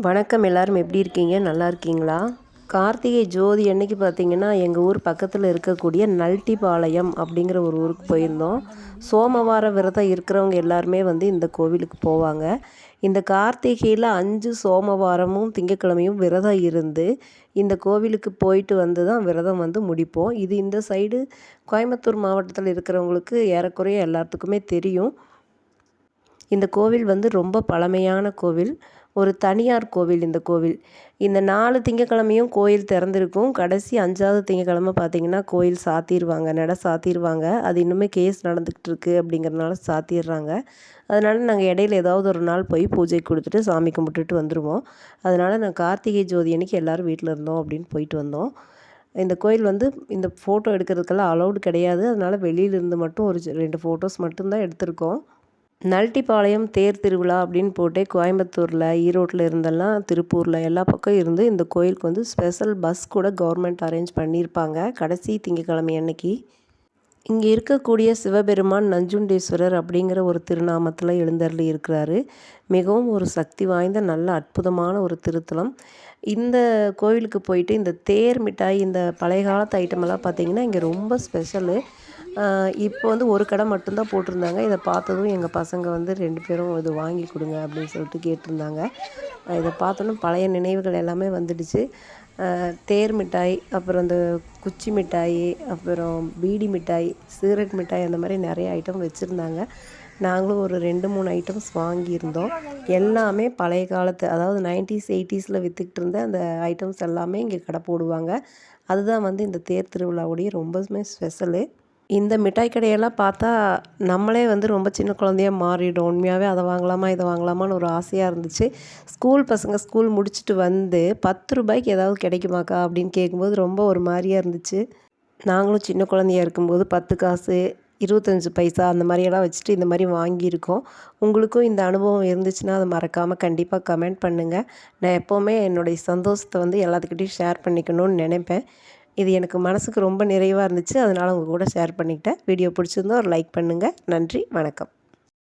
வணக்கம். எல்லாரும் எப்படி இருக்கீங்க? நல்லா இருக்கீங்களா? கார்த்திகை ஜோதி அன்னைக்கு பார்த்தீங்கன்னா, எங்கள் ஊர் பக்கத்தில் இருக்கக்கூடிய நல்ட்டிபாளையம் அப்படிங்கிற ஒரு ஊருக்கு போயிருந்தோம். சோமவார விரதம் இருக்கிறவங்க எல்லாருமே இந்த கோவிலுக்கு போவாங்க. இந்த கார்த்திகையில் 5 சோமவாரமும் திங்கட்கிழமையும் விரதம் இருந்து இந்த கோவிலுக்கு போயிட்டு வந்து தான் விரதம் முடிப்போம். இது இந்த சைடு கோயம்புத்தூர் மாவட்டத்தில் இருக்கிறவங்களுக்கு ஏறக்குறைய எல்லாத்துக்குமே தெரியும். இந்த கோவில் ரொம்ப பழமையான கோவில். ஒரு தனியார் கோவில் இந்த கோவில். இந்த 4 திங்கட்கிழமையும் கோயில் திறந்திருக்கும். கடைசி 5வது திங்கட்கிழமை பார்த்திங்கன்னா கோயில் சாத்திருவாங்க, நட சாத்திருவாங்க. அது இன்னுமே கேஸ் நடந்துக்கிட்டு இருக்குது அப்படிங்கிறனால சாத்திடுறாங்க. அதனால் நாங்கள் இடையில ஏதாவது ஒரு நாள் போய் பூஜை கொடுத்துட்டு சாமி கும்பிட்டுட்டு வந்துடுவோம். அதனால் நான் கார்த்திகை ஜோதி அன்னைக்கு எல்லோரும் வீட்டில் இருந்தோம் அப்படின்னு போயிட்டு வந்தோம். இந்த கோயில் இந்த ஃபோட்டோ எடுக்கிறதுக்கெல்லாம் அலௌடு கிடையாது. அதனால் வெளியிலேருந்து மட்டும் ஒரு 2 ஃபோட்டோஸ் மட்டும்தான் எடுத்திருக்கோம். நல்ட்டிபாளையம் தேர் திருவிழா அப்படின்னு போட்டு கோயம்புத்தூரில், ஈரோட்டில் இருந்தெல்லாம் திருப்பூரில் எல்லா பக்கம் இருந்து இந்த கோயிலுக்கு ஸ்பெஷல் பஸ் கூட கவர்மெண்ட் அரேஞ்ச் பண்ணியிருப்பாங்க கடைசி திங்கட்கிழமை அன்னைக்கு. இங்கே இருக்கக்கூடிய சிவபெருமான் நஞ்சுண்டேஸ்வரர் அப்படிங்கிற ஒரு திருநாமத்தில் எழுந்தருளி இருக்கிறாரு. மிகவும் ஒரு சக்தி வாய்ந்த நல்ல அற்புதமான ஒரு திருத்தலம். இந்த கோவிலுக்கு போயிட்டு இந்த தேர் மிட்டாய், இந்த பழைய காலத்து ஐட்டமெல்லாம் பார்த்திங்கன்னா இங்கே ரொம்ப ஸ்பெஷலு. இப்போ ஒரு கடை மட்டும்தான் போட்டிருந்தாங்க. இதை பார்த்ததும் எங்கள் பசங்க 2 பேரும் இது வாங்கி கொடுங்க அப்படின்னு சொல்லிட்டு கேட்டிருந்தாங்க. இதை பார்த்தோன்னே பழைய நினைவுகள் எல்லாமே வந்துடுச்சு. தேர் மிட்டாய், அப்புறம் இந்த குச்சி மிட்டாய், அப்புறம் பீடி மிட்டாய், சிகரெட் மிட்டாய், அந்த மாதிரி நிறைய ஐட்டம் வச்சுருந்தாங்க. நாங்களும் ஒரு 2, 3 ஐட்டம்ஸ் வாங்கியிருந்தோம். எல்லாமே பழைய காலத்து, அதாவது 90s 80ஸில் விற்றுக்கிட்டு இருந்த அந்த ஐட்டம்ஸ் எல்லாமே இங்கே கடை போடுவாங்க. அதுதான் இந்த தேர் திருவிழாவுடைய ரொம்பவுமே ஸ்பெஷலு. இந்த மிட்டாய் கடையெல்லாம் பார்த்தா நம்மளே ரொம்ப சின்ன குழந்தையா மாறிடும். உண்மையாகவே அதை வாங்கலாமா இதை வாங்கலாமான்னு ஒரு ஆசையாக இருந்துச்சு. ஸ்கூல் பசங்க ஸ்கூல் முடிச்சுட்டு 10 ரூபாய்க்கு ஏதாவது கிடைக்குமாக்கா அப்படின்னு கேட்கும்போது ரொம்ப ஒரு மாதிரியாக இருந்துச்சு. நாங்களும் சின்ன குழந்தையா இருக்கும்போது 10 காசு, 25 பைசா அந்த மாதிரியெல்லாம் வச்சுட்டு இந்த மாதிரி வாங்கியிருக்கோம். உங்களுக்கும் இந்த அனுபவம் இருந்துச்சுன்னா அதை மறக்காமல் கண்டிப்பாக கமெண்ட் பண்ணுங்கள். நான் எப்போவுமே என்னுடைய சந்தோஷத்தை எல்லாத்துக்கிட்டையும் ஷேர் பண்ணிக்கணும்னு நினைப்பேன். இது எனக்கு மனசுக்கு ரொம்ப நிறைவாக இருந்துச்சு. அதனால் உங்கள் கூட ஷேர் பண்ணிக்கிட்டேன். வீடியோ பிடிச்சிருந்தா ஒரு லைக் பண்ணுங்கள். நன்றி, வணக்கம்.